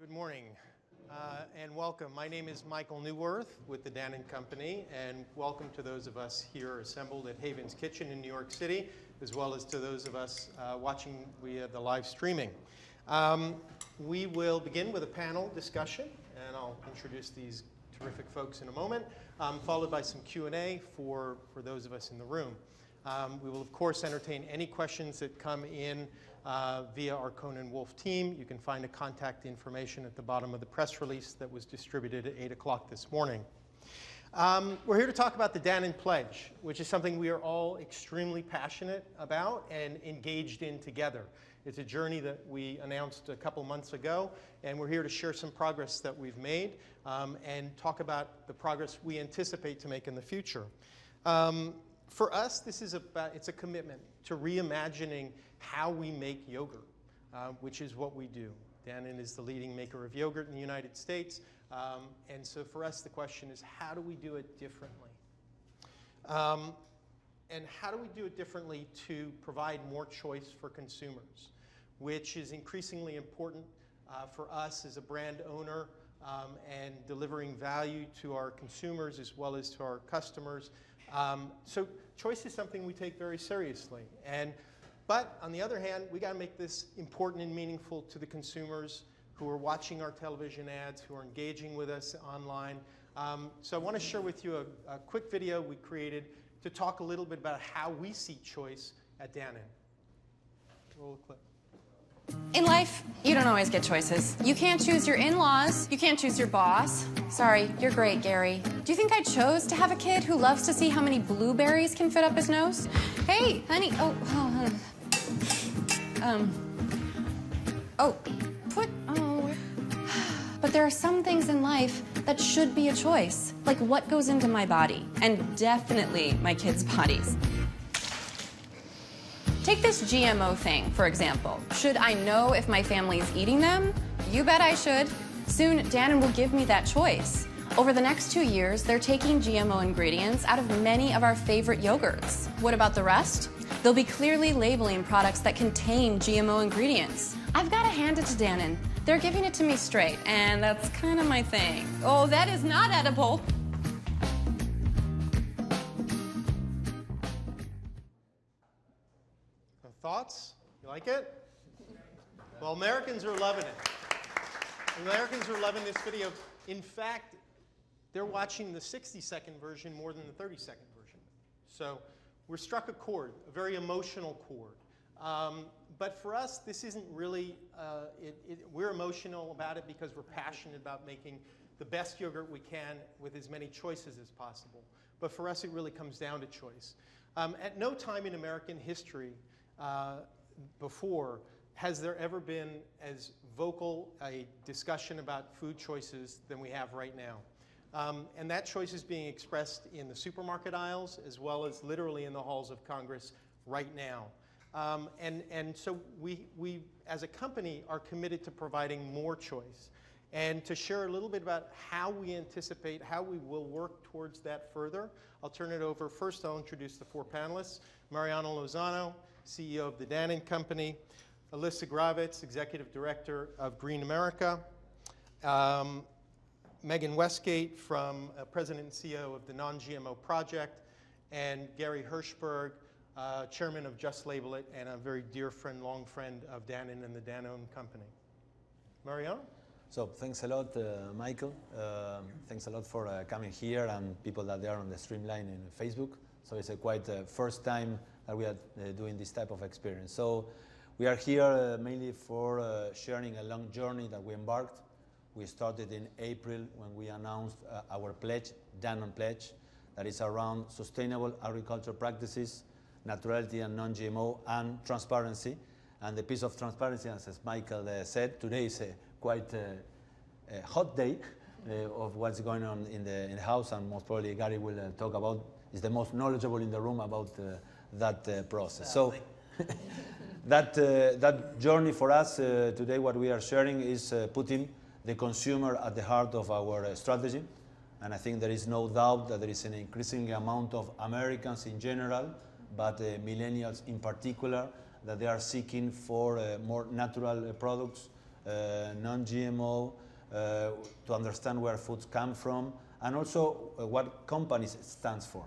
Good morning and welcome. My name is Michael Newworth with the Dannon Company, and welcome to those of us here assembled at Haven's Kitchen in New York City, as well as to those of us watching via the live streaming. We will begin with a panel discussion, and I'll introduce these terrific folks in a moment, followed by some Q&A for those of us in the room. We will, of course, entertain any questions that come in via our Conan Wolf team. You can find the contact information at the bottom of the press release that was distributed at 8 o'clock this morning. We're here to talk about the Dannon Pledge, which is something we are all extremely passionate about and engaged in together. It's a journey that we announced a couple months ago, and we're here to share some progress that we've made and talk about the progress we anticipate to make in the future. For us, it's a commitment to reimagining how we make yogurt, which is what we do. Dannon is the leading maker of yogurt in the United States, and so for us the question is, how do we do it differently? And how do we do it differently to provide more choice for consumers, which is increasingly important for us as a brand owner and delivering value to our consumers as well as to our customers. So choice is something we take very seriously. But on the other hand, we got to make this important and meaningful to the consumers who are watching our television ads, who are engaging with us online. So I want to share with you a quick video we created to talk a little bit about how we see choice at Dannon. Roll a clip. In life, you don't always get choices. You can't choose your in-laws. You can't choose your boss. Sorry, you're great, Gary. Do you think I chose to have a kid who loves to see how many blueberries can fit up his nose? Hey, honey. But there are some things in life that should be a choice, like what goes into my body, and definitely my kids' bodies. Take this GMO thing, for example. Should I know if my family is eating them? You bet I should. Soon, Dannon will give me that choice. Over the next 2 years, they're taking GMO ingredients out of many of our favorite yogurts. What about the rest? They'll be clearly labeling products that contain GMO ingredients. I've got to hand it to Dannon. They're giving it to me straight, and that's kind of my thing. Oh, that is not edible. Thoughts? You like it? Well, Americans are loving it. Americans are loving this video. In fact, they're watching the 60-second version more than the 30-second version. So we're struck a chord, a very emotional chord. But for us, this isn't really, we're emotional about it because we're passionate about making the best yogurt we can with as many choices as possible. But for us, it really comes down to choice. At no time in American history before has there ever been as vocal a discussion about food choices than we have right now. And that choice is being expressed in the supermarket aisles as well as literally in the halls of Congress right now. And so we, as a company, are committed to providing more choice. And to share a little bit about how we anticipate, how we will work towards that further, I'll turn it over. First, I'll introduce the four panelists. Mariano Lozano, CEO of the Dannon Company. Alyssa Gravitz, Executive Director of Green America. Megan Westgate, President and CEO of the Non-GMO Project. And Gary Hirschberg, Chairman of Just Label It, and a very dear friend, long friend of Dannon and the Dannon Company. Mariano? So thanks a lot, Michael. Thanks a lot for coming here and people that are on the streamline in Facebook. So it's a quite first time that we are doing this type of experience. So we are here mainly for sharing a long journey that we embarked. We started in April when we announced our pledge, Dannon Pledge, that is around sustainable agricultural practices, naturality and non-GMO, and transparency. And the piece of transparency, as Michael said, today is quite a hot day of what's going on in the house, and most probably Gary will talk about, is the most knowledgeable in the room about that process. So that journey for us today, what we are sharing is putting the consumer at the heart of our strategy. And I think there is no doubt that there is an increasing amount of Americans in general, but millennials in particular, that they are seeking for more natural products, non-GMO, to understand where foods come from, and also what companies stands for.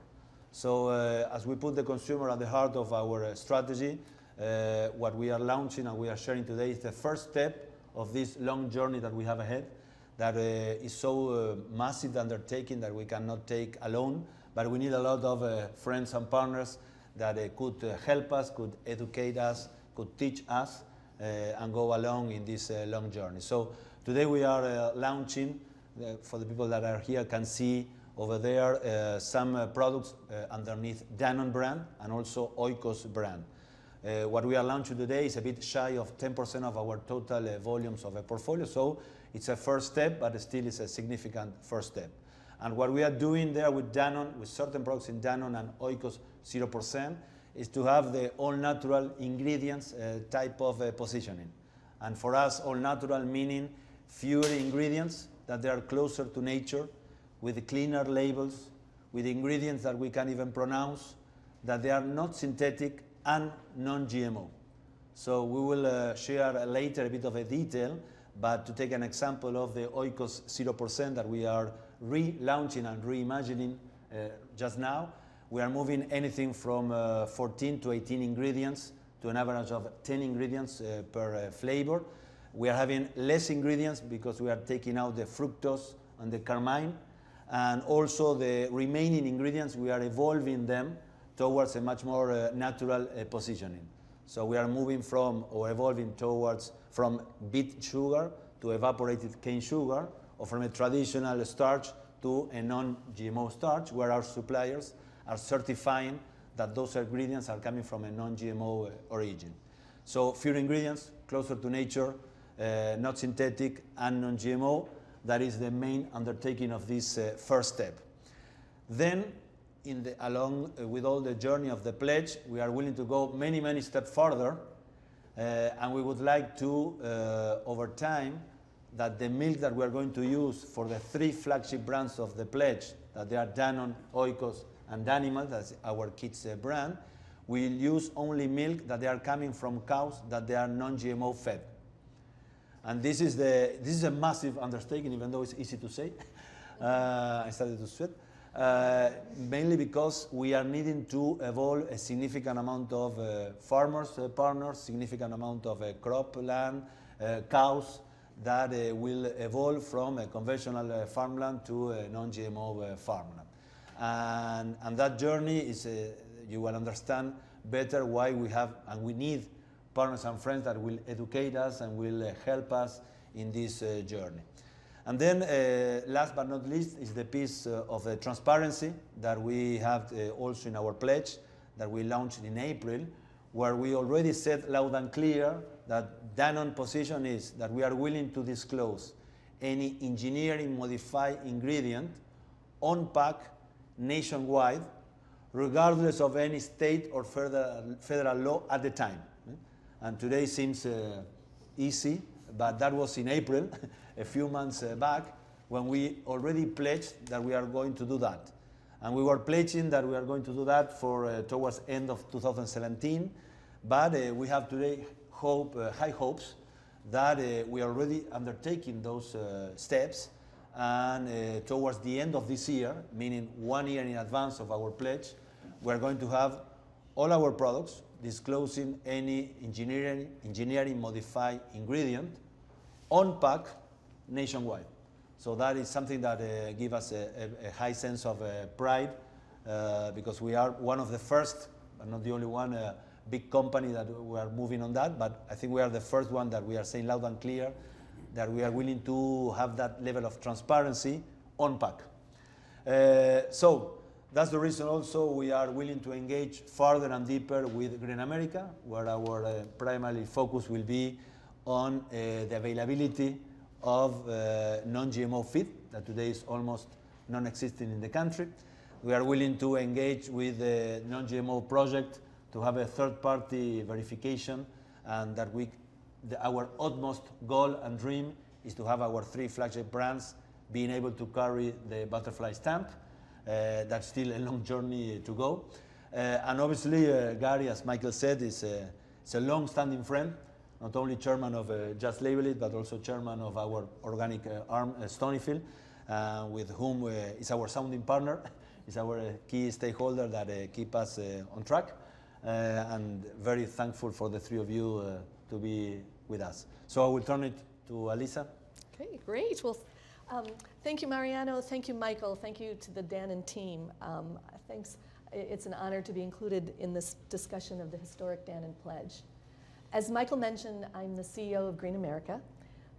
So as we put the consumer at the heart of our strategy, what we are launching and we are sharing today is the first step of this long journey that we have ahead, that is so massive undertaking that we cannot take alone, but we need a lot of friends and partners that could help us, could educate us, could teach us, and go along in this long journey. So today we are launching, for the people that are here can see over there, some products underneath Dannon brand and also Oikos brand. What we are launching today is a bit shy of 10% of our total volumes of a portfolio, so it's a first step, but still is a significant first step. And what we are doing there with Dannon, with certain products in Dannon and Oikos 0%, is to have the all-natural ingredients type of positioning. And for us, all-natural meaning fewer ingredients, that they are closer to nature, with cleaner labels, with ingredients that we can even pronounce, that they are not synthetic and non-GMO. So we will share later a bit of a detail, but to take an example of the Oikos 0% that we are relaunching and reimagining just now, we are moving anything from 14 to 18 ingredients to an average of 10 ingredients per flavor. We are having less ingredients because we are taking out the fructose and the carmine, and also the remaining ingredients, we are evolving them towards a much more natural positioning. So we are moving from, or evolving towards, from beet sugar to evaporated cane sugar, or from a traditional starch to a non-GMO starch, where our suppliers are certifying that those ingredients are coming from a non-GMO origin. So fewer ingredients, closer to nature, not synthetic and non-GMO. That is the main undertaking of this first step. Then, along with all the journey of the pledge, we are willing to go many, many steps further, and we would like to, over time, that the milk that we are going to use for the 3 flagship brands of the pledge, that they are Dannon, Oikos, and Danimal, that's our kids' brand, we'll use only milk that they are coming from cows that they are non-GMO fed. And this is a massive undertaking, even though it's easy to say. I started to sweat. Mainly because we are needing to evolve a significant amount of farmers, partners, significant amount of crop land, cows, that will evolve from a conventional farmland to a non-GMO farmland. And that journey is, you will understand better why we have and we need partners and friends that will educate us and will help us in this journey. And then, last but not least, is the piece of transparency that we have also in our pledge that we launched in April, where we already said loud and clear that Dannon position is that we are willing to disclose any engineering modified ingredient on pack nationwide, regardless of any state or federal law at the time. And today seems easy, but that was in April, a few months back, when we already pledged that we are going to do that. And we were pledging that we are going to do that for towards end of 2017, but we have today high hopes that we are already undertaking those steps, and towards the end of this year, meaning 1 year in advance of our pledge, we are going to have all our products disclosing any engineering modified ingredient on pack nationwide. So that is something that gives us a high sense of pride, because we are one of the first, but not the only one, big company that we are moving on that, but I think we are the first one that we are saying loud and clear that we are willing to have that level of transparency on pack. So that's the reason also we are willing to engage further and deeper with Green America, where our primary focus will be on the availability of non-GMO feed that today is almost non-existent in the country. We are willing to engage with the non-GMO project to have a third-party verification, and that our utmost goal and dream is to have our 3 flagship brands being able to carry the butterfly stamp. That's still a long journey to go. And obviously, Gary, as Michael said, is a long-standing friend. not only chairman of Just Label It, but also chairman of our organic arm, Stonyfield, with whom is our sounding partner, is our key stakeholder that keep us on track, and very thankful for the three of you to be with us. So I will turn it to Alisa. Okay, great. Well, thank you, Mariano. Thank you, Michael. Thank you to the Dannon team. Thanks. It's an honor to be included in this discussion of the historic Dannon Pledge. As Michael mentioned, I'm the CEO of Green America.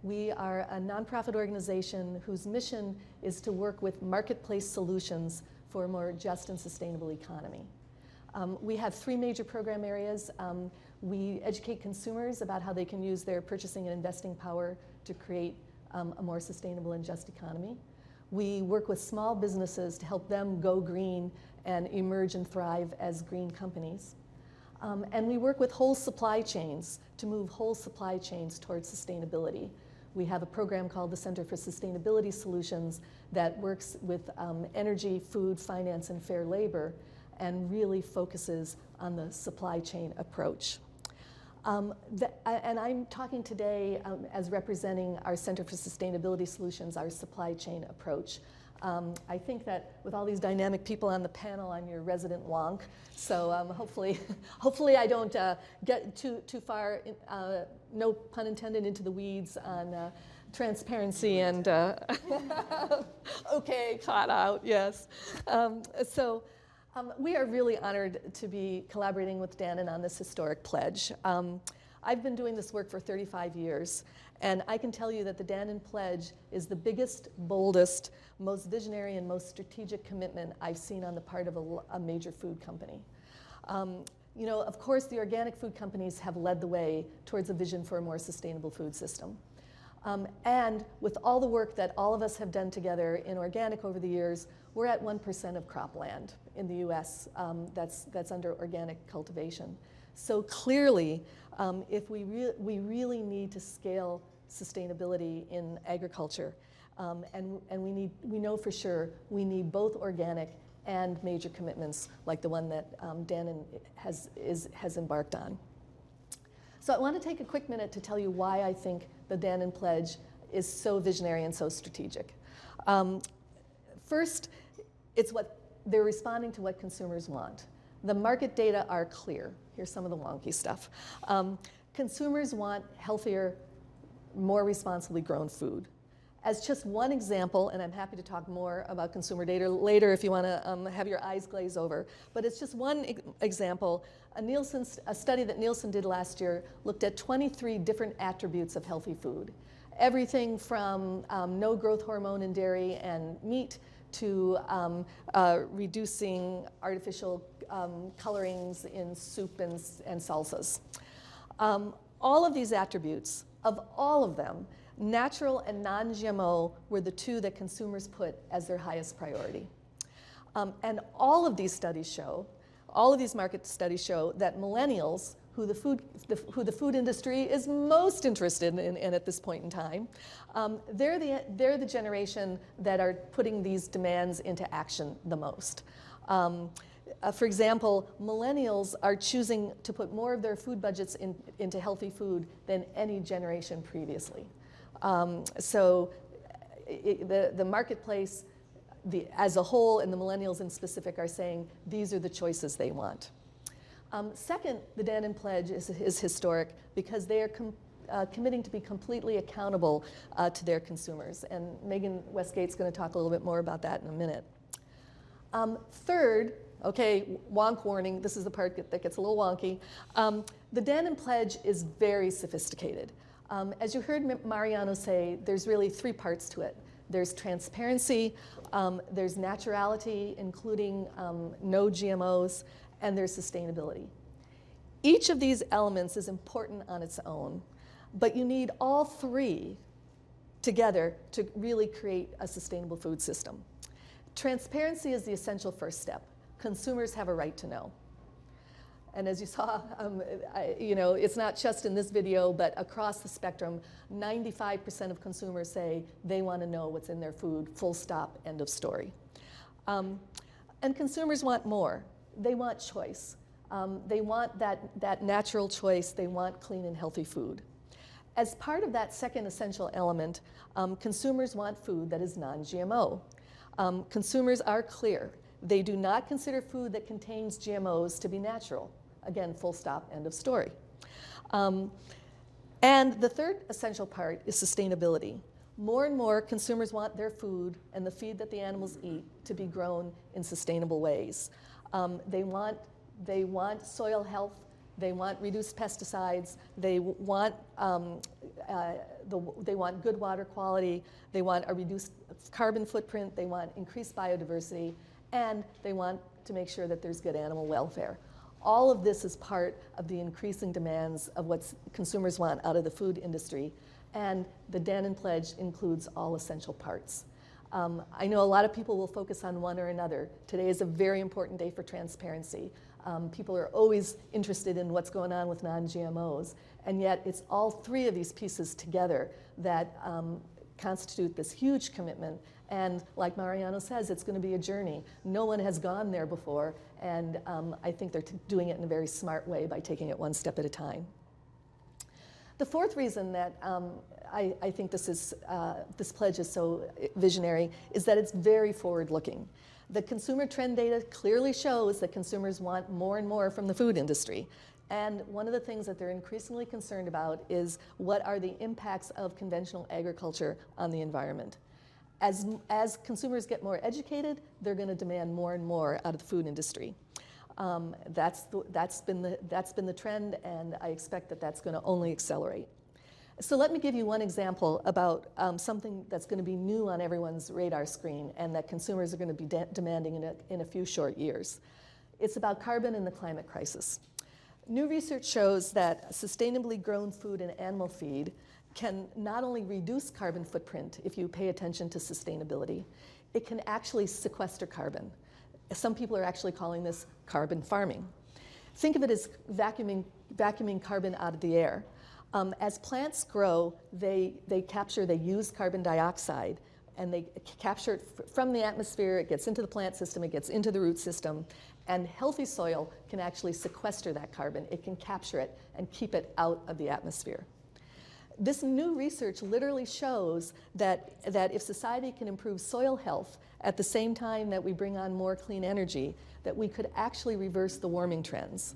We are a nonprofit organization whose mission is to work with marketplace solutions for a more just and sustainable economy. We have three major program areas. We educate consumers about how they can use their purchasing and investing power to create a more sustainable and just economy. We work with small businesses to help them go green and emerge and thrive as green companies. And we work with whole supply chains to move whole supply chains towards sustainability. We have a program called the Center for Sustainability Solutions that works with energy, food, finance, and fair labor, and really focuses on the supply chain approach. And I'm talking today as representing our Center for Sustainability Solutions, our supply chain approach. I think that with all these dynamic people on the panel, I'm your resident wonk. So hopefully I don't get too far, no pun intended, into the weeds on transparency and, okay, caught out, yes. We are really honored to be collaborating with Dannon on this historic pledge. I've been doing this work for 35 years, and I can tell you that the Dannon Pledge is the biggest, boldest, most visionary, and most strategic commitment I've seen on the part of a major food company. You know, of course, the organic food companies have led the way towards a vision for a more sustainable food system. And with all the work that all of us have done together in organic over the years, we're at 1% of cropland in the US that's under organic cultivation. So clearly, if we really need to scale sustainability in agriculture, and we know for sure we need both organic and major commitments like the one that Dannon has embarked on. So I want to take a quick minute to tell you why I think the Dannon Pledge is so visionary and so strategic. First, it's what they're responding to what consumers want. The market data are clear. Here's some of the wonky stuff. Consumers want healthier, more responsibly grown food. As just one example, and I'm happy to talk more about consumer data later if you want to have your eyes glaze over, but it's just one example. A study that Nielsen did last year looked at 23 different attributes of healthy food. Everything from no growth hormone in dairy and meat to reducing artificial colorings in soup and salsas. All of these attributes, of all of them, natural and non-GMO were the two that consumers put as their highest priority. And all of these studies show, all of these market studies show that millennials, who the food industry is most interested in at this point in time, they're the generation that are putting these demands into action the most. For example, millennials are choosing to put more of their food budgets into healthy food than any generation previously. So the marketplace as a whole and the millennials in specific are saying these are the choices they want. Second, the Dannon Pledge is historic because they are committing to be completely accountable to their consumers. And Megan Westgate's going to talk a little bit more about that in a minute. Third, okay, wonk warning, this is the part that gets a little wonky. The Dannon Pledge is very sophisticated. As you heard Mariano say, there's really three parts to it. There's transparency, there's naturality, including no GMOs, and there's sustainability. Each of these elements is important on its own, but you need all three together to really create a sustainable food system. Transparency is the essential first step. Consumers have a right to know. And as you saw, you know, it's not just in this video, but across the spectrum, 95% of consumers say they want to know what's in their food, full stop, end of story. And consumers want more. They want choice. They want that natural choice. They want clean and healthy food. As part of that second essential element, consumers want food that is non-GMO. Consumers are clear. They do not consider food that contains GMOs to be natural. Again, full stop, end of story. And the third essential part is sustainability. More and more consumers want their food and the feed that the animals eat to be grown in sustainable ways. They want soil health. They want reduced pesticides. They want good water quality. They want a reduced carbon footprint. They want increased biodiversity. And they want to make sure that there's good animal welfare. All of this is part of the increasing demands of what consumers want out of the food industry. And the Dannon Pledge includes all essential parts. I know a lot of people will focus on one or another. Today is a very important day for transparency. People are always interested in what's going on with non-GMOs, and yet it's all three of these pieces together that constitute this huge commitment. And like Mariano says, it's going to be a journey. No one has gone there before, and I think they're doing it in a very smart way by taking it one step at a time. The fourth reason that I think this pledge is so visionary is that it's very forward-looking. The consumer trend data clearly shows that consumers want more and more from the food industry. And one of the things that they're increasingly concerned about is what are the impacts of conventional agriculture on the environment. As consumers get more educated, they're going to demand more and more out of the food industry. That's been the trend, and I expect that that's going to only accelerate. So let me give you one example about something that's going to be new on everyone's radar screen and that consumers are going to be demanding in a few short years. It's about carbon and the climate crisis. New research shows that sustainably grown food and animal feed can not only reduce carbon footprint if you pay attention to sustainability, it can actually sequester carbon. Some people are actually calling this carbon farming. Think of it as vacuuming carbon out of the air. As plants grow, they use carbon dioxide, and they capture it from the atmosphere. It gets into the plant system, it gets into the root system, and healthy soil can actually sequester that carbon. It can capture it and keep it out of the atmosphere. This new research literally shows that if society can improve soil health at the same time that we bring on more clean energy, that we could actually reverse the warming trends.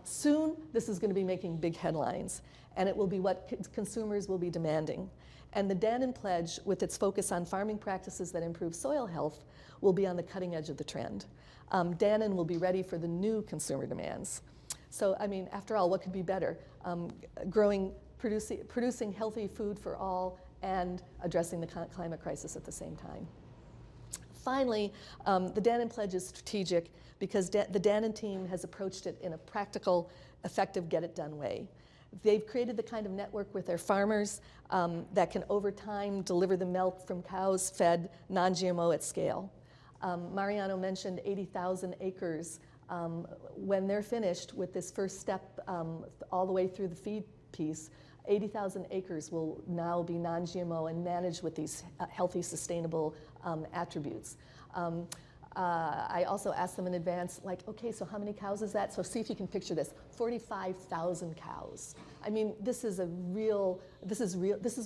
Soon, this is going to be making big headlines, and it will be what consumers will be demanding. And the Dannon Pledge, with its focus on farming practices that improve soil health, will be on the cutting edge of the trend. Dannon will be ready for the new consumer demands. So, I mean, after all, what could be better? Producing healthy food for all and addressing the climate crisis at the same time. Finally, the Dannon Pledge is strategic because the Dannon team has approached it in a practical, effective, get-it-done way. They've created the kind of network with their farmers that can, over time, deliver the milk from cows fed non-GMO at scale. Mariano mentioned 80,000 acres. When they're finished with this first step all the way through the feed piece, 80,000 acres will now be non-GMO and managed with these healthy, sustainable attributes. I also asked them in advance, like, okay, so how many cows is that? So see if you can picture this, 45,000 cows. I mean, this is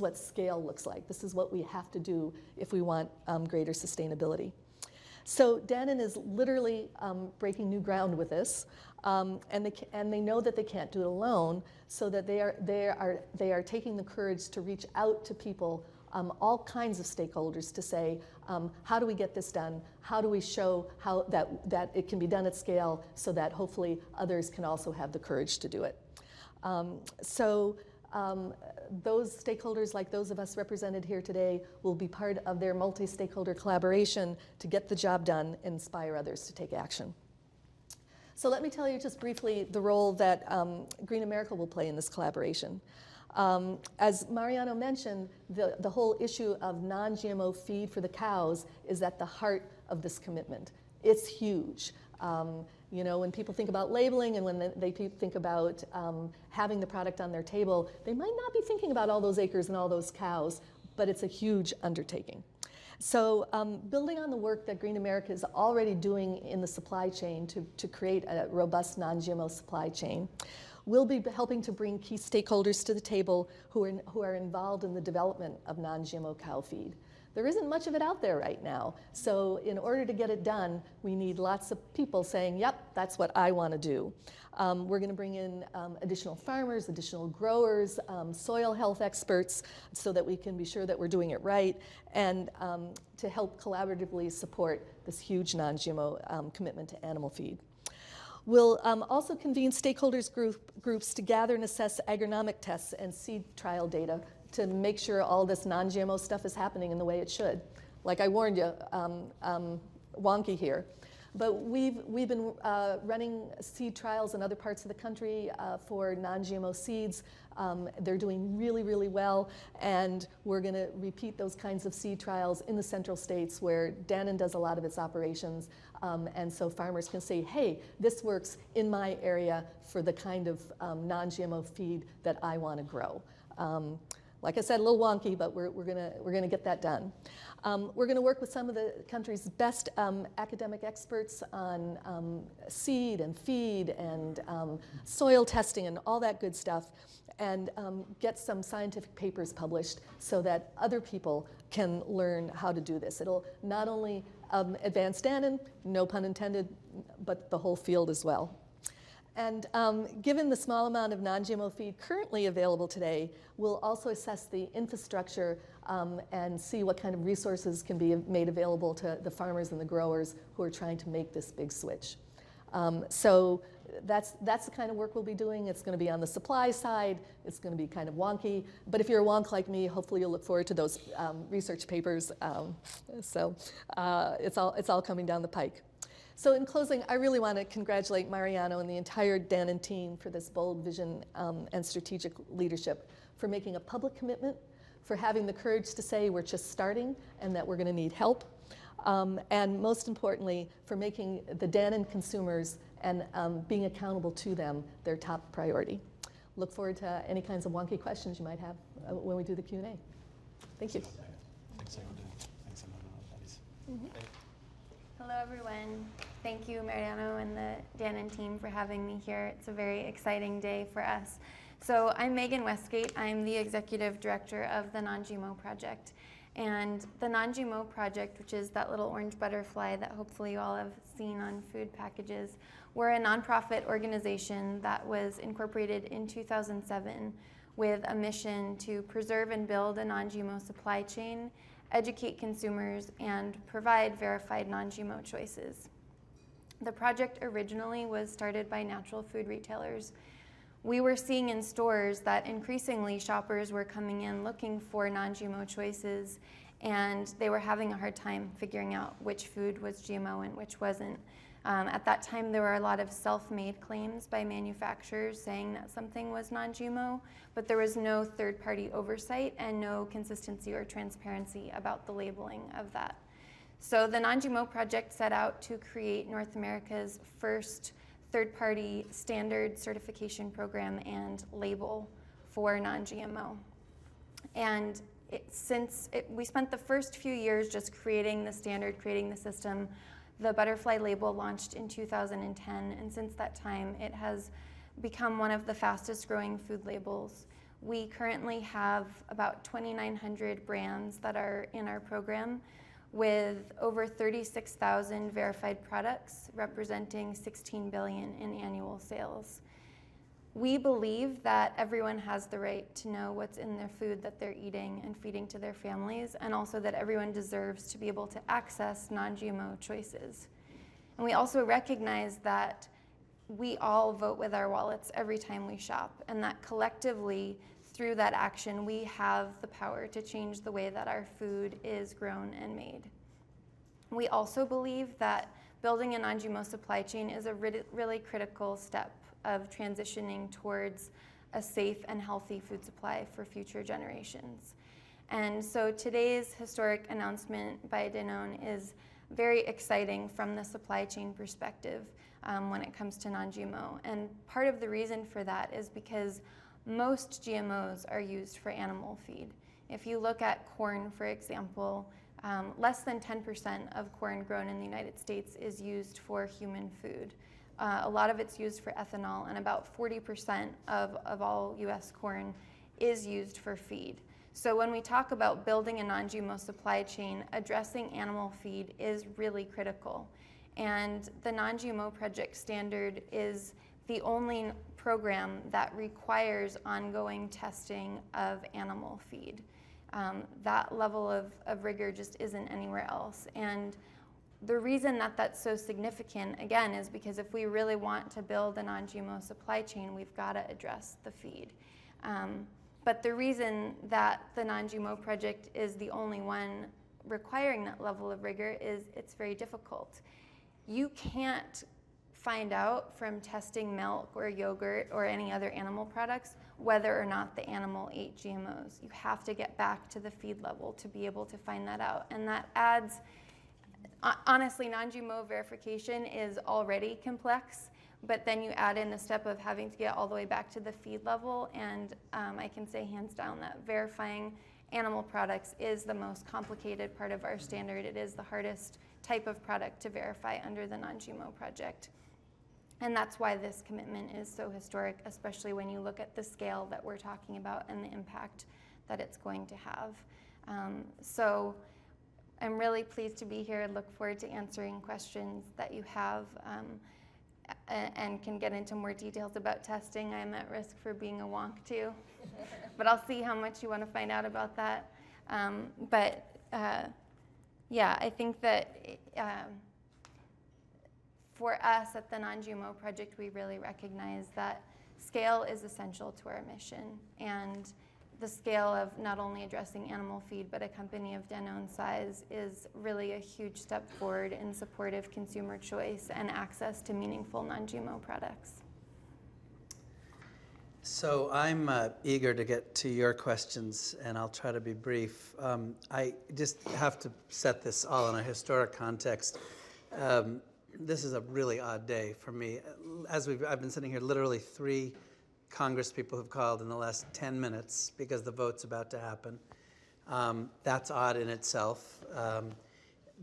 what scale looks like. This is what we have to do if we want greater sustainability. So Dannon is literally breaking new ground with this, and they know that they can't do it alone, so that they are taking the courage to reach out to people, all kinds of stakeholders, to say, how do we get this done? How do we show how that it can be done at scale, so that hopefully others can also have the courage to do it? Those stakeholders, like those of us represented here today, will be part of their multi-stakeholder collaboration to get the job done and inspire others to take action. So let me tell you just briefly the role that Green America will play in this collaboration. As Mariano mentioned, the whole issue of non-GMO feed for the cows is at the heart of this commitment. It's huge. You know, when people think about labeling and when they think about having the product on their table, they might not be thinking about all those acres and all those cows, but it's a huge undertaking. So building on the work that Green America is already doing in the supply chain to create a robust non-GMO supply chain, We'll be helping to bring key stakeholders to the table who are involved in the development of non-GMO cow feed. There isn't much of it out there right now. So in order to get it done, we need lots of people saying, yep, that's what I want to do. We're going to bring in additional farmers, additional growers, soil health experts, so that we can be sure that we're doing it right, and to help collaboratively support this huge non-GMO commitment to animal feed. We'll also convene stakeholders groups to gather and assess agronomic tests and seed trial data to make sure all this non-GMO stuff is happening in the way it should. Like I warned you, wonky here. But we've been running seed trials in other parts of the country for non-GMO seeds. They're doing really, really well, and we're going to repeat those kinds of seed trials in the central states where Dannon does a lot of its operations, and so farmers can say, hey, this works in my area for the kind of non-GMO feed that I want to grow. Like I said, a little wonky, but we're gonna get that done. We're gonna work with some of the country's best academic experts on seed and feed and soil testing and all that good stuff, and get some scientific papers published so that other people can learn how to do this. It'll not only advance Dannon, no pun intended, but the whole field as well. And given the small amount of non-GMO feed currently available today, we'll also assess the infrastructure and see what kind of resources can be made available to the farmers and the growers who are trying to make this big switch. So that's the kind of work we'll be doing. It's going to be on the supply side. It's going to be kind of wonky. But if you're a wonk like me, hopefully you'll look forward to those research papers. It's all coming down the pike. So in closing, I really want to congratulate Mariano and the entire Dannon team for this bold vision and strategic leadership, for making a public commitment, for having the courage to say we're just starting and that we're going to need help, and most importantly, for making the Dannon consumers and being accountable to them their top priority. Look forward to any kinds of wonky questions you might have when we do the Q&A. Thank you. Thanks a lot, Alice. Hello, everyone. Thank you, Mariano and the Dannon team, for having me here. It's a very exciting day for us. So I'm Megan Westgate. I'm the Executive Director of the Non-GMO Project. And the Non-GMO Project, which is that little orange butterfly that hopefully you all have seen on food packages, we're a nonprofit organization that was incorporated in 2007 with a mission to preserve and build a non-GMO supply chain, educate consumers, and provide verified non-GMO choices. The project originally was started by natural food retailers. We were seeing in stores that increasingly shoppers were coming in looking for non-GMO choices, and they were having a hard time figuring out which food was GMO and which wasn't. At that time, there were a lot of self-made claims by manufacturers saying that something was non-GMO, but there was no third-party oversight and no consistency or transparency about the labeling of that. So the Non-GMO Project set out to create North America's first third-party standard certification program and label for non-GMO. And we spent the first few years just creating the standard, creating the system. The butterfly label launched in 2010, and since that time, it has become one of the fastest growing food labels. We currently have about 2,900 brands that are in our program, with over 36,000 verified products representing $16 billion in annual sales. We believe that everyone has the right to know what's in their food that they're eating and feeding to their families, and also that everyone deserves to be able to access non-GMO choices. And we also recognize that we all vote with our wallets every time we shop, and that collectively, through that action, we have the power to change the way that our food is grown and made. We also believe that building a non-GMO supply chain is a really critical step of transitioning towards a safe and healthy food supply for future generations. And so today's historic announcement by Danone is very exciting from the supply chain perspective when it comes to non-GMO. And part of the reason for that is because most GMOs are used for animal feed. If you look at corn, for example, less than 10% of corn grown in the United States is used for human food. A lot of it's used for ethanol, and about 40% of all U.S. corn is used for feed. So when we talk about building a non-GMO supply chain, addressing animal feed is really critical. And the non-GMO project standard is the only program that requires ongoing testing of animal feed. That level of rigor just isn't anywhere else. And the reason that that's so significant, again, is because if we really want to build a non-GMO supply chain, we've got to address the feed. But the reason that the non-GMO project is the only one requiring that level of rigor is it's very difficult. You can't find out from testing milk or yogurt or any other animal products whether or not the animal ate GMOs. You have to get back to the feed level to be able to find that out. And that adds, honestly, non-GMO verification is already complex, but then you add in the step of having to get all the way back to the feed level, and I can say hands down that verifying animal products is the most complicated part of our standard. It is the hardest type of product to verify under the non-GMO project. And that's why this commitment is so historic, especially when you look at the scale that we're talking about and the impact that it's going to have. So I'm really pleased to be here and look forward to answering questions that you have, and can get into more details about testing. I'm at risk for being a wonk too, but I'll see how much you want to find out about that. Yeah, I think that for us at the Non-GMO Project, we really recognize that scale is essential to our mission, and the scale of not only addressing animal feed, but a company of Dannon's size is really a huge step forward in support of consumer choice and access to meaningful non-GMO products. So I'm eager to get to your questions, and I'll try to be brief. I just have to set this all in a historic context. This is a really odd day for me. I've been sitting here, literally 3 Congress people have called in the last 10 minutes because the vote's about to happen. That's odd in itself.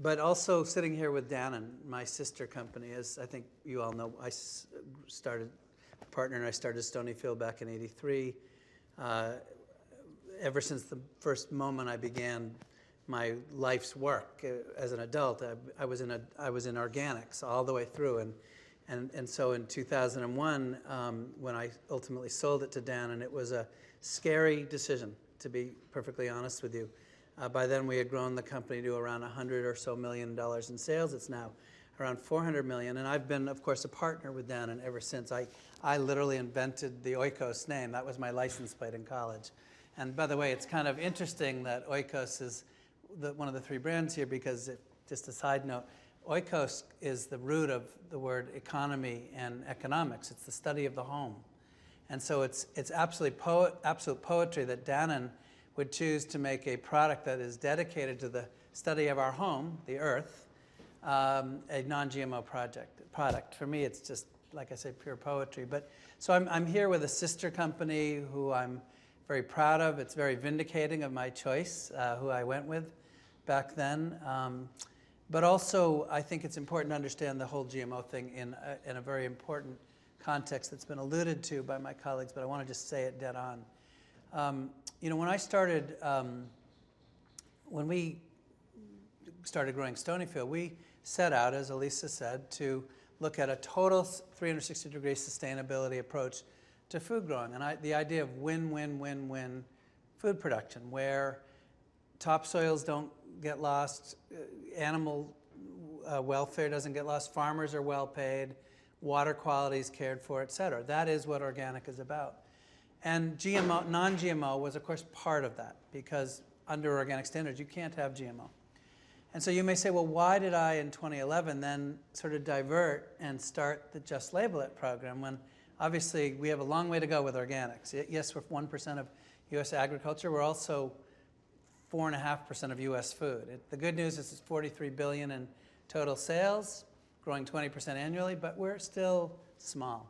But also sitting here with Dannon, my sister company, as I think you all know, I started Stonyfield back in '83. Ever since the first moment I began my life's work as an adult, I was in organics all the way through, and so in 2001, when I ultimately sold it to Dannon, it was a scary decision, to be perfectly honest with you. By then, we had grown the company to around $100 or so million in sales. It's now around $400 million, and I've been, of course, a partner with Dannon ever since. I literally invented the Oikos name. That was my license plate in college. And by the way, it's kind of interesting that Oikos is one of the 3 brands here, because just a side note, Oikos is the root of the word economy and economics. It's the study of the home. And so it's absolute poetry that Dannon would choose to make a product that is dedicated to the study of our home, the earth, a non-GMO product. For me, it's just, like I say, pure poetry. But so I'm here with a sister company who I'm very proud of. It's very vindicating of my choice, who I went with back then. But also, I think it's important to understand the whole GMO thing in a very important context that's been alluded to by my colleagues, but I want to just say it dead on. When I started, when we started growing Stonyfield, we set out, as Elisa said, to look at a total 360-degree sustainability approach to food growing. And the idea of win-win-win-win food production, where topsoils don't get lost, animal welfare doesn't get lost, farmers are well paid, water quality is cared for, et cetera. That is what organic is about. And non-GMO was, of course, part of that, because under organic standards, you can't have GMO. And so you may say, well, why did I, in 2011, then sort of divert and start the Just Label It program, when obviously we have a long way to go with organics. Yes, we're 1% of U.S. agriculture. We're also 4.5% of U.S. food. The good news is it's $43 billion in total sales, growing 20% annually, but we're still small.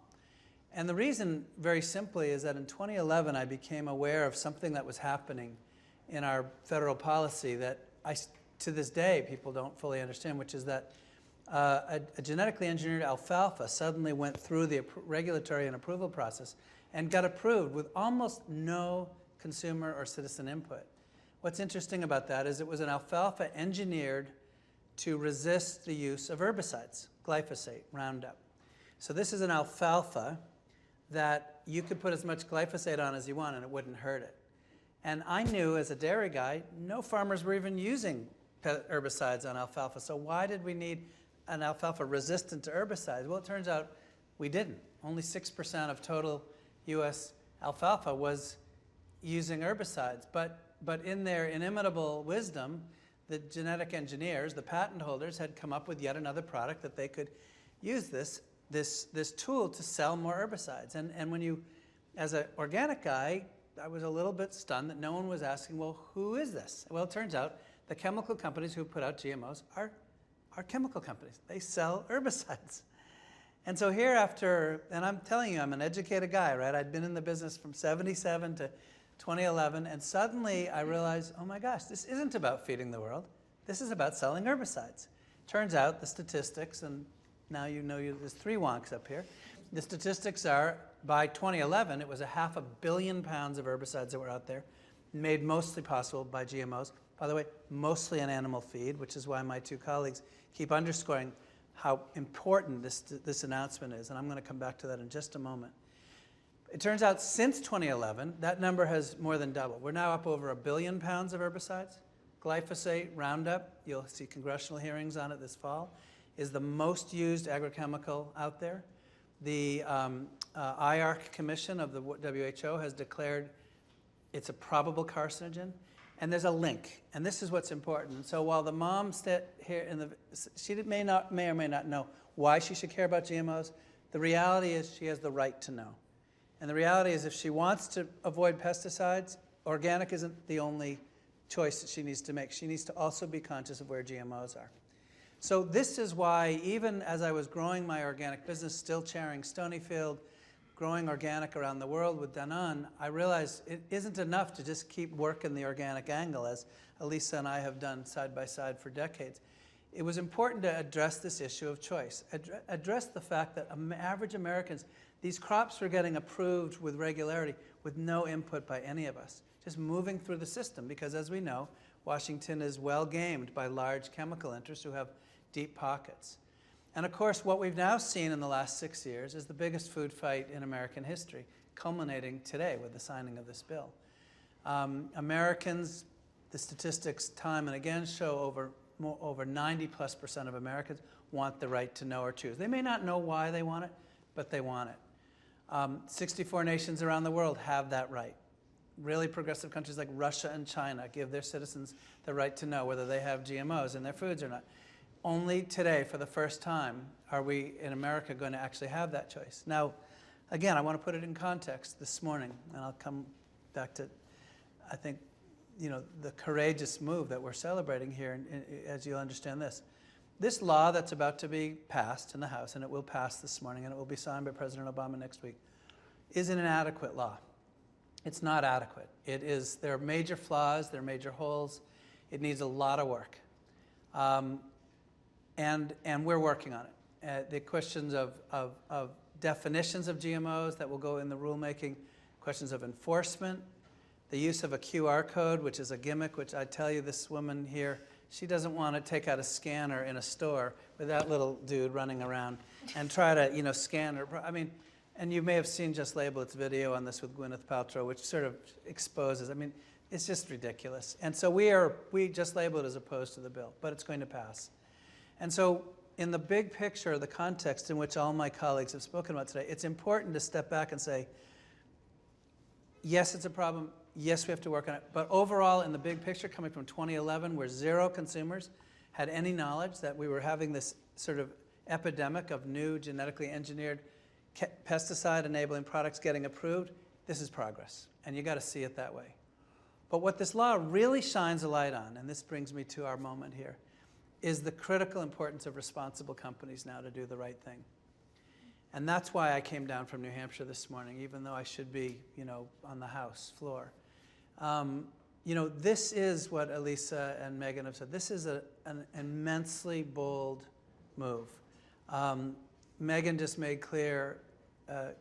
And the reason, very simply, is that in 2011, I became aware of something that was happening in our federal policy that to this day, people don't fully understand, which is that a genetically engineered alfalfa suddenly went through the regulatory and approval process and got approved with almost no consumer or citizen input. What's interesting about that is it was an alfalfa engineered to resist the use of herbicides, glyphosate, Roundup. So this is an alfalfa that you could put as much glyphosate on as you want and it wouldn't hurt it. And I knew as a dairy guy, no farmers were even using herbicides on alfalfa. So why did we need an alfalfa resistant to herbicides? Well, it turns out we didn't. Only 6% of total U.S. alfalfa was using herbicides. But in their inimitable wisdom, the genetic engineers, the patent holders, had come up with yet another product that they could use this tool to sell more herbicides. And when you, as an organic guy, I was a little bit stunned that no one was asking, well, who is this? Well, it turns out the chemical companies who put out GMOs are chemical companies. They sell herbicides. And so here after, and I'm telling you, I'm an educated guy, right? I'd been in the business from 77 to 2011, and suddenly I realized, oh my gosh, this isn't about feeding the world. This is about selling herbicides. Turns out the statistics, and now you know there's 3 wonks up here. The statistics are, by 2011, it was 500 million pounds of herbicides that were out there, made mostly possible by GMOs. By the way, mostly in animal feed, which is why my 2 colleagues keep underscoring how important this announcement is, and I'm going to come back to that in just a moment. It turns out since 2011, that number has more than doubled. We're now up over 1 billion pounds of herbicides. Glyphosate, Roundup, you'll see congressional hearings on it this fall, is the most used agrochemical out there. The IARC Commission of the WHO has declared it's a probable carcinogen. And there's a link, and this is what's important. So while the mom sat here, she may or may not know why she should care about GMOs, the reality is she has the right to know. And the reality is if she wants to avoid pesticides, organic isn't the only choice that she needs to make. She needs to also be conscious of where GMOs are. So this is why, even as I was growing my organic business, still chairing Stonyfield, growing organic around the world with Dannon, I realized it isn't enough to just keep working the organic angle, as Elisa and I have done side by side for decades. It was important to address this issue of choice, address the fact that average Americans, these crops were getting approved with regularity with no input by any of us, just moving through the system, because as we know, Washington is well gamed by large chemical interests who have deep pockets. And of course, what we've now seen in the last 6 years is the biggest food fight in American history, culminating today with the signing of this bill. Americans, the statistics time and again show over 90+% of Americans want the right to know or choose. They may not know why they want it, but they want it. 64 nations around the world have that right. Really progressive countries like Russia and China give their citizens the right to know whether they have GMOs in their foods or not. Only today, for the first time, are we in America going to actually have that choice. Now, again, I want to put it in context this morning, and I'll come back to, I think, the courageous move that we're celebrating here, as you'll understand this. This law that's about to be passed in the House, and it will pass this morning, and it will be signed by President Obama next week, is an inadequate law. It's not adequate. There are major flaws, there are major holes. It needs a lot of work. And we're working on it. The questions of definitions of GMOs that will go in the rulemaking, questions of enforcement, the use of a QR code, which is a gimmick, which I tell you, this woman here, she doesn't want to take out a scanner in a store with that little dude running around and try to, scan her. I mean, and you may have seen Just Label its video on this with Gwyneth Paltrow, which sort of exposes, it's just ridiculous. And so we Just Label it as opposed to the bill, but it's going to pass. And so in the big picture, the context in which all my colleagues have spoken about today, it's important to step back and say, yes, it's a problem. Yes, we have to work on it. But overall, in the big picture, coming from 2011, where 0 consumers had any knowledge that we were having this sort of epidemic of new genetically engineered pesticide-enabling products getting approved, this is progress. And you got to see it that way. But what this law really shines a light on, and this brings me to our moment here, is the critical importance of responsible companies now to do the right thing. And that's why I came down from New Hampshire this morning, even though I should be, on the House floor. This is what Elisa and Megan have said. This is an immensely bold move. Megan just made clear,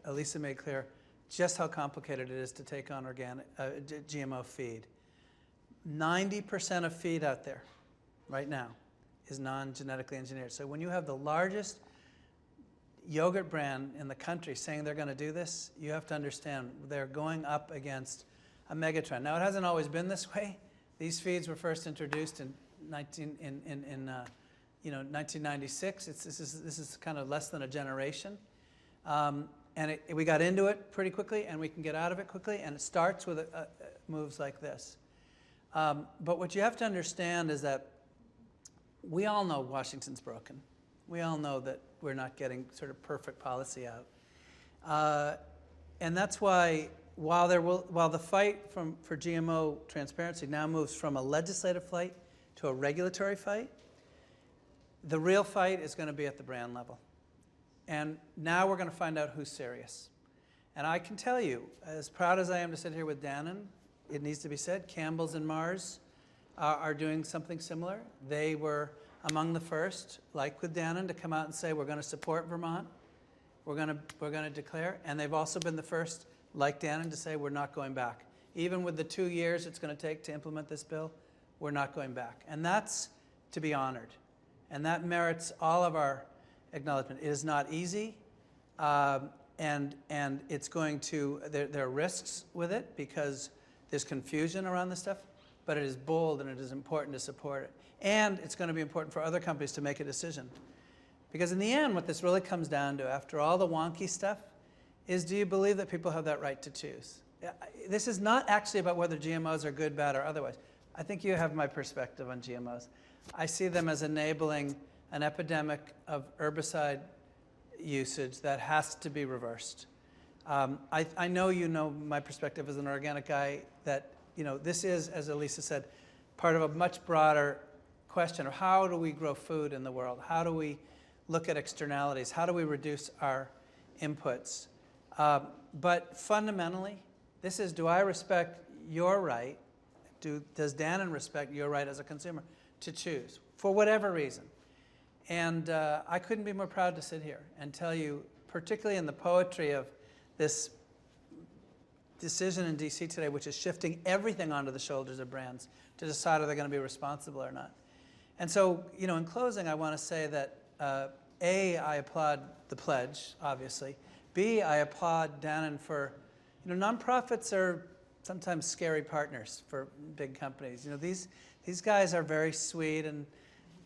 Elisa made clear, just how complicated it is to take on GMO feed. 90% of feed out there right now is non-genetically engineered. So when you have the largest yogurt brand in the country saying they're going to do this, you have to understand they're going up against a megatrend. Now, it hasn't always been this way. These feeds were first introduced in 1996. This is kind of less than a generation. And we got into it pretty quickly, and we can get out of it quickly, and it starts with moves like this. But what you have to understand is that we all know Washington's broken. We all know that we're not getting sort of perfect policy out. And that's why while the fight for GMO transparency now moves from a legislative fight to a regulatory fight, the real fight is going to be at the brand level. And now we're going to find out who's serious. And I can tell you, as proud as I am to sit here with Dannon, it needs to be said, Campbell's and Mars are doing something similar. They were among the first, like with Dannon, to come out and say, we're going to support Vermont. We're going to declare. And they've also been the first, like Dannon, to say we're not going back. Even with the 2 years it's going to take to implement this bill, we're not going back. And that's to be honored. And that merits all of our acknowledgement. It is not easy, and it's going to, there are risks with it because there's confusion around this stuff, but it is bold and it is important to support it. And it's going to be important for other companies to make a decision. Because in the end, what this really comes down to, after all the wonky stuff, is do you believe that people have that right to choose? This is not actually about whether GMOs are good, bad, or otherwise. I think you have my perspective on GMOs. I see them as enabling an epidemic of herbicide usage that has to be reversed. I know you know my perspective as an organic guy that this is, as Elisa said, part of a much broader question of how do we grow food in the world? How do we look at externalities? How do we reduce our inputs? But fundamentally, this is, do I respect your right? Does Dannon respect your right as a consumer to choose for whatever reason? And I couldn't be more proud to sit here and tell you, particularly in the poetry of this decision in DC today, which is shifting everything onto the shoulders of brands to decide if they're going to be responsible or not. And so, in closing, I want to say that A, I applaud the pledge, obviously. B, I applaud Dannon for, nonprofits are sometimes scary partners for big companies. These guys are very sweet and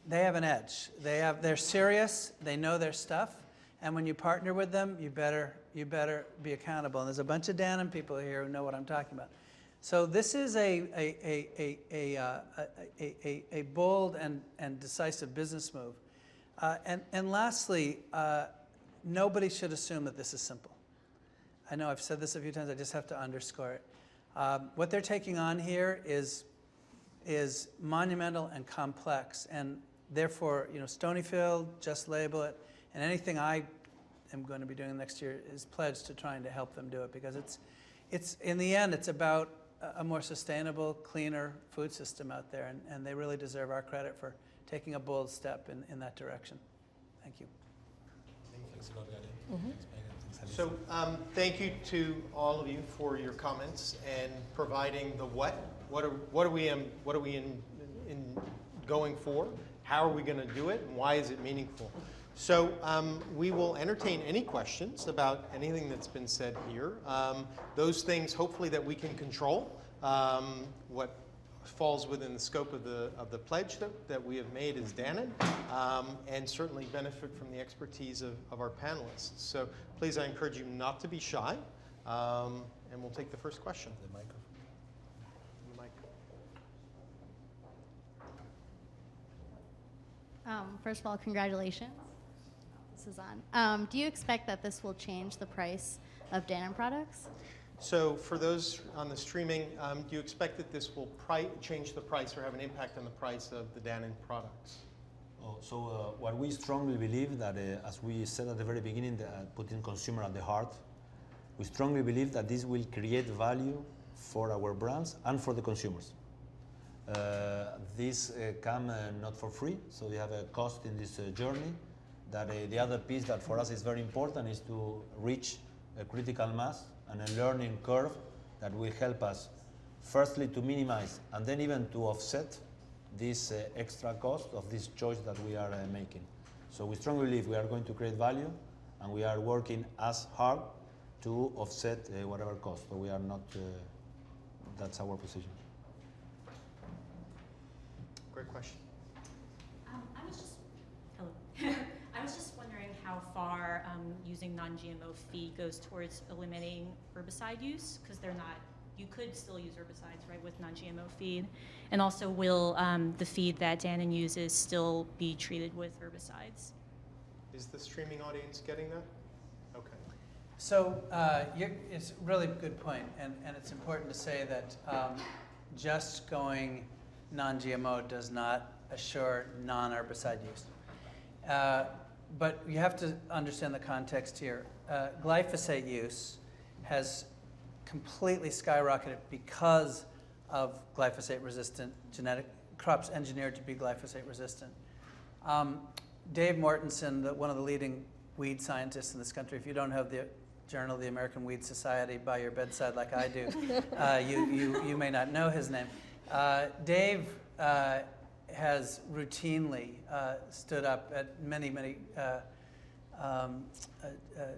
they have an edge. They're serious. They know their stuff. And when you partner with them, you better be accountable. And there's a bunch of Dannon people here who know what I'm talking about. So this is a bold and decisive business move. And lastly, nobody should assume that this is simple. I know I've said this a few times. I just have to underscore it. What they're taking on here is monumental and complex, and therefore, Stonyfield, Just Label It, and anything I am going to be doing next year is pledged to trying to help them do it, because it's in the end, it's about a more sustainable, cleaner food system out there, and they really deserve our credit for taking a bold step in that direction. Thank you. Thanks a lot, Gary. Mm-hmm. So thank you to all of you for your comments and providing the what. What are we in going for? How are we going to do it? And why is it meaningful? So we will entertain any questions about anything that's been said here. Those things, hopefully, that we can control. What falls within the scope of the pledge that we have made as Dannon, and certainly benefit from the expertise of our panelists. So please, I encourage you not to be shy, and we'll take the first question. The microphone. First of all, congratulations. This is on. Do you expect that this will change the price of Dannon products? So for those on the streaming, do you expect that this will change the price or have an impact on the price of the Dannon products? So what we strongly believe that, as we said at the very beginning, putting consumer at the heart, we strongly believe that this will create value for our brands and for the consumers. This come not for free, so you have a cost in this journey, that the other piece that for us is very important is to reach a critical mass and a learning curve that will help us firstly to minimize and then even to offset this extra cost of this choice that we are making. So we strongly believe we are going to create value, and we are working as hard to offset whatever cost. So we are not, that's our position. Great question. I was just wondering how far using non-GMO feed goes towards eliminating herbicide use, because they're not, you could still use herbicides, right, with non-GMO feed. And also, will the feed that Dannon uses still be treated with herbicides? Is the streaming audience getting that? Okay. So it's a really good point, and it's important to say that just going non-GMO does not assure non-herbicide use. But you have to understand the context here. Glyphosate use has completely skyrocketed because of glyphosate-resistant genetic crops engineered to be glyphosate-resistant. Dave Mortensen, one of the leading weed scientists in this country, if you don't have the Journal of the American Weed Society by your bedside like I do, you may not know his name. Dave has routinely stood up at many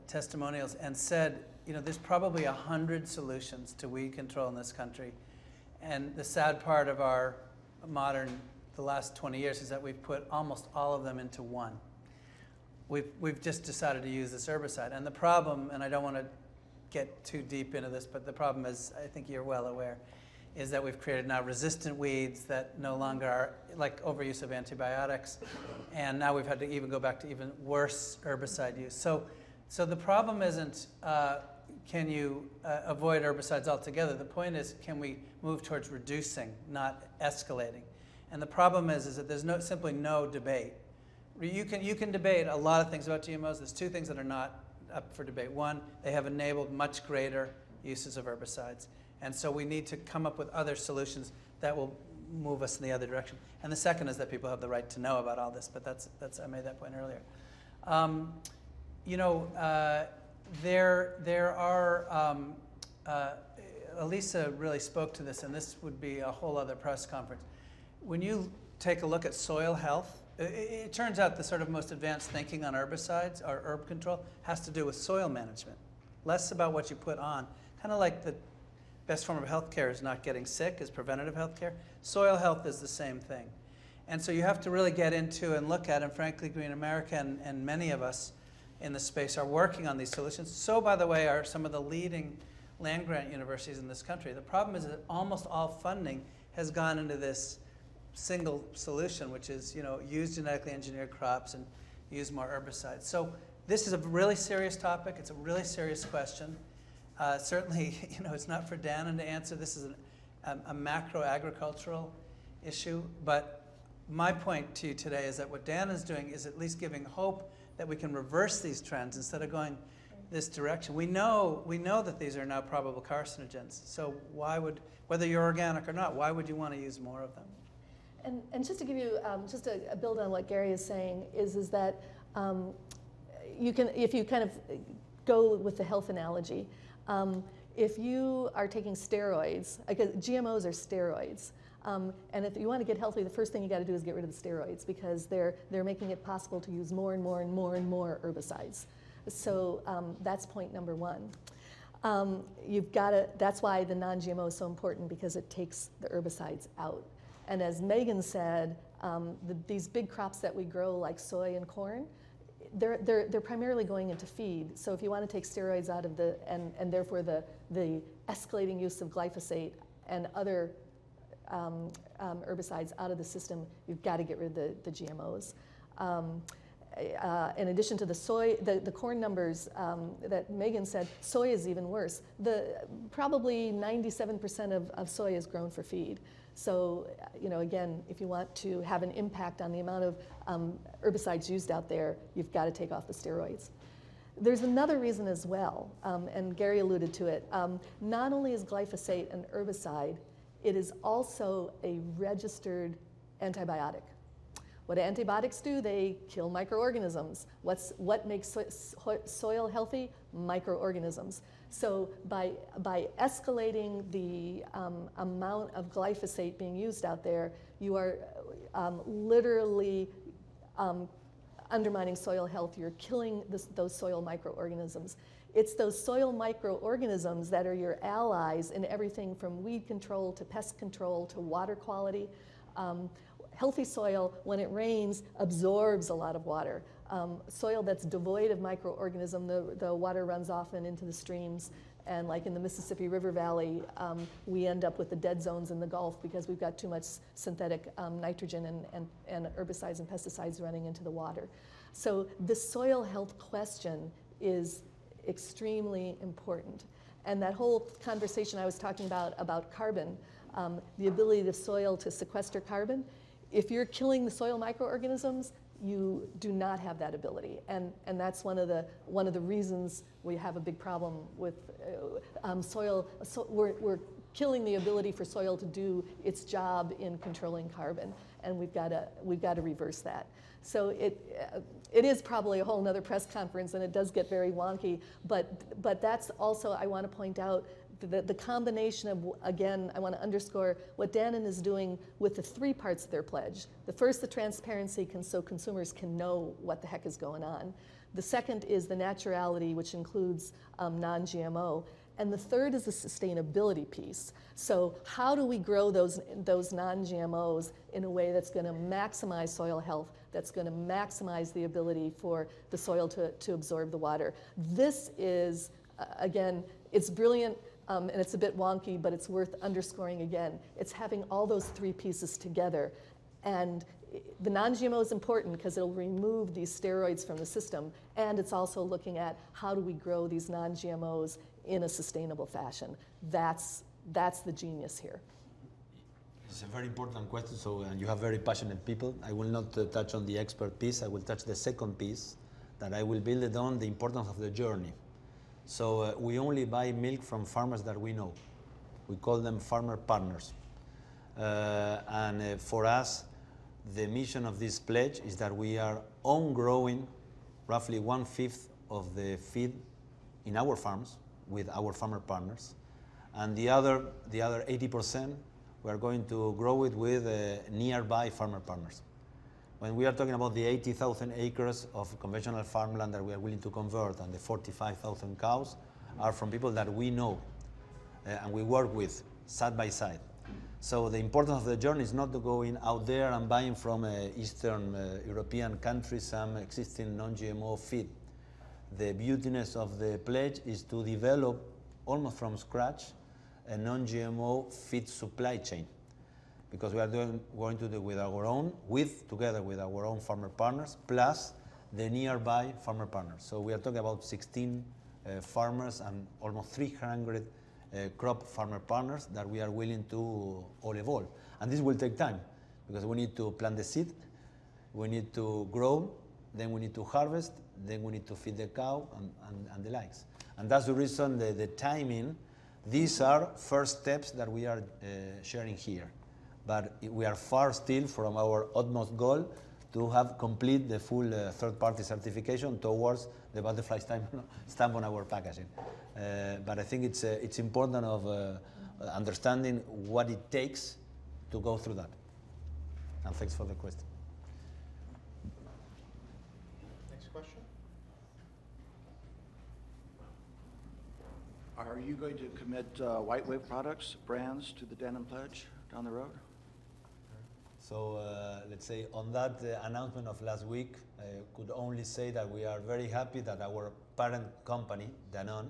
testimonials and said, you know, there's probably 100 solutions to weed control in this country. And the sad part of our the last 20 years is that we've put almost all of them into one. We've just decided to use this herbicide. And the problem, and I don't want to get too deep into this, but the problem is, I think you're well aware, is that we've created now resistant weeds that no longer are, like overuse of antibiotics. And now we've had to even go back to even worse herbicide use. So the problem isn't, can you avoid herbicides altogether? The point is, can we move towards reducing, not escalating? And the problem is that there's simply no debate. You can debate a lot of things about GMOs. There's two things that are not up for debate. One, they have enabled much greater uses of herbicides. And so we need to come up with other solutions that will move us in the other direction. And the second is that people have the right to know about all this, but that's I made that point earlier. There are, Elisa really spoke to this, and this would be a whole other press conference. When you take a look at soil health, it turns out the sort of most advanced thinking on herbicides or herb control has to do with soil management, less about what you put on. Kind of like the best form of healthcare is not getting sick, is preventative healthcare. Soil health is the same thing. And so you have to really get into and look at, and frankly, Green America and many of us in the space are working on these solutions. So, by the way, are some of the leading land-grant universities in this country. The problem is that almost all funding has gone into this single solution, which is, you know, use genetically engineered crops and use more herbicides. So this is a really serious topic. It's a really serious question. Certainly, you know, it's not for Dannon to answer. This is a macro agricultural issue. But my point to you today is that what Dannon's doing is at least giving hope that we can reverse these trends instead of going this direction. We know that these are now probable carcinogens. So why would, whether you're organic or not, why would you want to use more of them? And just to give you, just a build on what Gary is saying, is that you can, if you kind of go with the health analogy, if you are taking steroids, because GMOs are steroids, and if you want to get healthy, the first thing you got to do is get rid of the steroids, because they're making it possible to use more and more and more and more herbicides. So that's point number one. You've got to. That's why the non-GMO is so important, because it takes the herbicides out. And as Megan said, these big crops that we grow, like soy and corn, they're primarily going into feed. So if you want to take steroids out of and therefore the escalating use of glyphosate and other herbicides out of the system, you've got to get rid of the GMOs. In addition to the corn numbers that Megan said, soy is even worse. Probably 97% of soy is grown for feed. So, you know, again, if you want to have an impact on the amount of herbicides used out there, you've got to take off the steroids. There's another reason as well, and Gary alluded to it. Not only is glyphosate an herbicide, it is also a registered antibiotic. What antibiotics do, they kill microorganisms. What makes soil healthy? Microorganisms. So by escalating the amount of glyphosate being used out there, you are literally undermining soil health. You're killing those soil microorganisms. It's those soil microorganisms that are your allies in everything from weed control to pest control to water quality. Healthy soil, when it rains, absorbs a lot of water. Soil that's devoid of microorganism, the water runs off and into the streams. And like in the Mississippi River Valley, we end up with the dead zones in the Gulf because we've got too much synthetic nitrogen and herbicides and pesticides running into the water. So the soil health question is extremely important. And that whole conversation I was talking about carbon, the ability of soil to sequester carbon, if you're killing the soil microorganisms, you do not have that ability, and that's one of the reasons we have a big problem with soil. So we're killing the ability for soil to do its job in controlling carbon, and we've got to reverse that. So it is probably a whole nother press conference, and it does get very wonky. But that's also, I want to point out the combination of, again, I want to underscore what Dannon is doing with the three parts of their pledge. The first, the transparency, so consumers can know what the heck is going on. The second is the naturality, which includes non-GMO. And the third is the sustainability piece. So how do we grow those non-GMOs in a way that's going to maximize soil health, that's going to maximize the ability for the soil to absorb the water? This is, again, it's brilliant. And it's a bit wonky, but it's worth underscoring again. It's having all those three pieces together. And the non-GMO is important because it'll remove these steroids from the system. And it's also looking at how do we grow these non-GMOs in a sustainable fashion. That's the genius here. It's a very important question, and you have very passionate people. I will not touch on the expert piece. I will touch the second piece, that I will build it on the importance of the journey. So we only buy milk from farmers that we know. We call them farmer partners. And for us, the mission of this pledge is that we are on-growing roughly 1/5 of the feed in our farms with our farmer partners. And the other 80%, we are going to grow it with nearby farmer partners. When we are talking about the 80,000 acres of conventional farmland that we are willing to convert, and the 45,000 cows are from people that we know and we work with side by side. So the importance of the journey is not to go out there and buying from Eastern European countries some existing non-GMO feed. The beautiness of the pledge is to develop almost from scratch a non-GMO feed supply chain, because we are going to do with our own, together with our own farmer partners, plus the nearby farmer partners. So we are talking about 16 farmers and almost 300 crop farmer partners that we are willing to all evolve. And this will take time, because we need to plant the seed, we need to grow, then we need to harvest, then we need to feed the cow and the likes. And that's the reason the timing. These are first steps that we are sharing here. But we are far still from our utmost goal to have complete the full third-party certification towards the butterfly stamp on our packaging. But I think it's important of understanding what it takes to go through that. And thanks for the question. Next question. Are you going to commit white wave products, brands, to the Dannon Pledge down the road? So let's say on that announcement of last week, I could only say that we are very happy that our parent company, Dannon,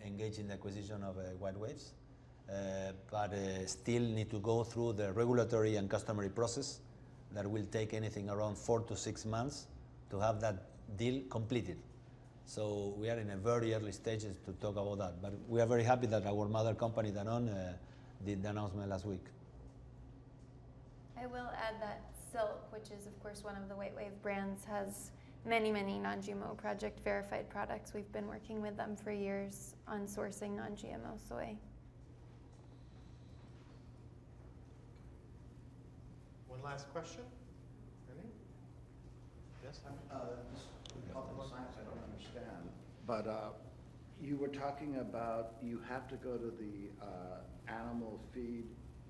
engaged in the acquisition of white waves, but still need to go through the regulatory and customary process that will take anything around 4 to 6 months to have that deal completed. So we are in a very early stages to talk about that, but we are very happy that our mother company, Dannon, did the announcement last week. I will add that Silk, which is of course one of the White Wave brands, has many non-GMO project verified products. We've been working with them for years on sourcing non-GMO soy. One last question. Yes? This health and science I don't understand, but you were talking about you have to go to the animal feed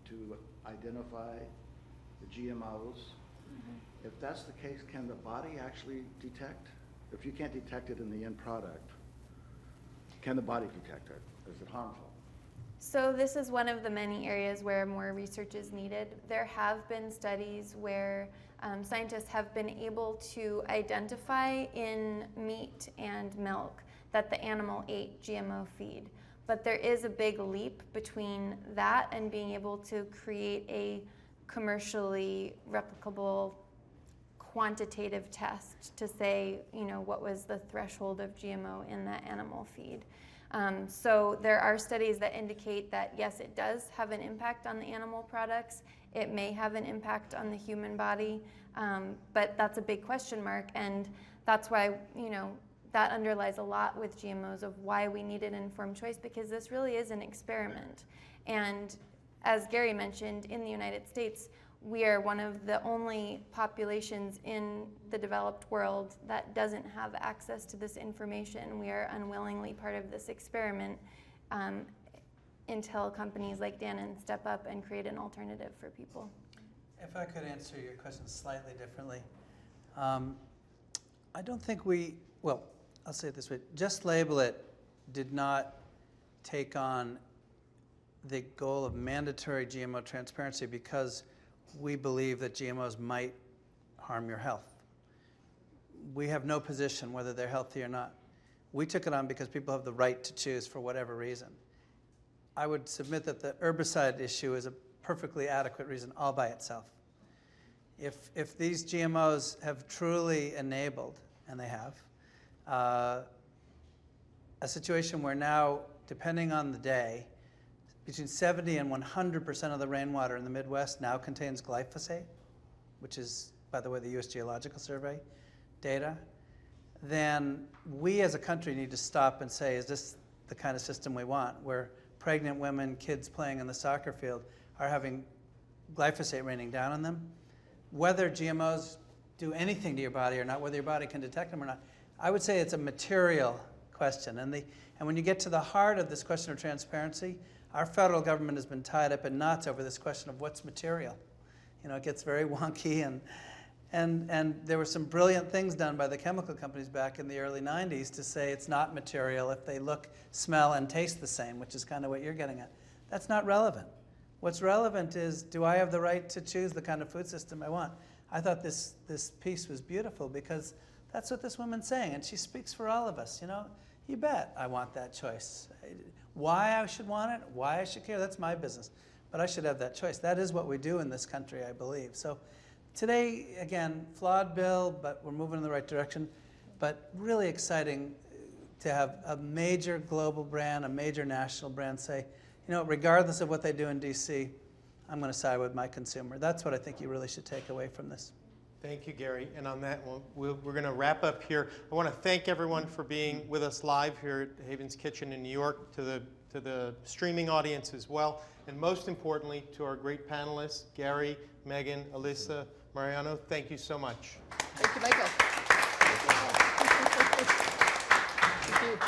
to identify the GMOs. If that's the case, can the body actually detect? If you can't detect it in the end product, can the body detect it? Is it harmful? So this is one of the many areas where more research is needed. There have been studies where scientists have been able to identify in meat and milk that the animal ate GMO feed. But there is a big leap between that and being able to create a commercially replicable quantitative test to say, what was the threshold of GMO in that animal feed. So there are studies that indicate that yes, it does have an impact on the animal products. It may have an impact on the human body, but that's a big question mark, and that's why that underlies a lot with GMOs of why we need an informed choice, because this really is an experiment. And as Gary mentioned, in the United States, we are one of the only populations in the developed world that doesn't have access to this information. We are unwillingly part of this experiment until companies like Dannon step up and create an alternative for people. If I could answer your question slightly differently. I don't think well, I'll say it this way. Just Label It did not take on the goal of mandatory GMO transparency because we believe that GMOs might harm your health. We have no position whether they're healthy or not. We took it on because people have the right to choose for whatever reason. I would submit that the herbicide issue is a perfectly adequate reason all by itself. If these GMOs have truly enabled, and they have, a situation where now, depending on the day, between 70 and 100% of the rainwater in the Midwest now contains glyphosate, which is, by the way, the U.S. Geological Survey data, then we as a country need to stop and say, is this the kind of system we want, where pregnant women, kids playing in the soccer field are having glyphosate raining down on them? Whether GMOs do anything to your body or not, whether your body can detect them or not, I would say it's a material question. And when you get to the heart of this question of transparency, our federal government has been tied up in knots over this question of what's material. It gets very wonky, and there were some brilliant things done by the chemical companies back in the early 90s to say it's not material if they look, smell, and taste the same, which is kind of what you're getting at. That's not relevant. What's relevant is, do I have the right to choose the kind of food system I want? I thought this piece was beautiful because that's what this woman's saying, and she speaks for all of us. You bet I want that choice. Why I should want it, why I should care, that's my business. But I should have that choice. That is what we do in this country, I believe. So today, again, flawed bill, but we're moving in the right direction. But really exciting to have a major global brand, a major national brand say, regardless of what they do in D.C., I'm going to side with my consumer. That's what I think you really should take away from this. Thank you, Gary. And on that, we're going to wrap up here. I want to thank everyone for being with us live here at Haven's Kitchen in New York, to the streaming audience as well, and most importantly, to our great panelists, Gary, Megan, Alyssa, Mariano. Thank you so much. Thank you, Michael. Thank you.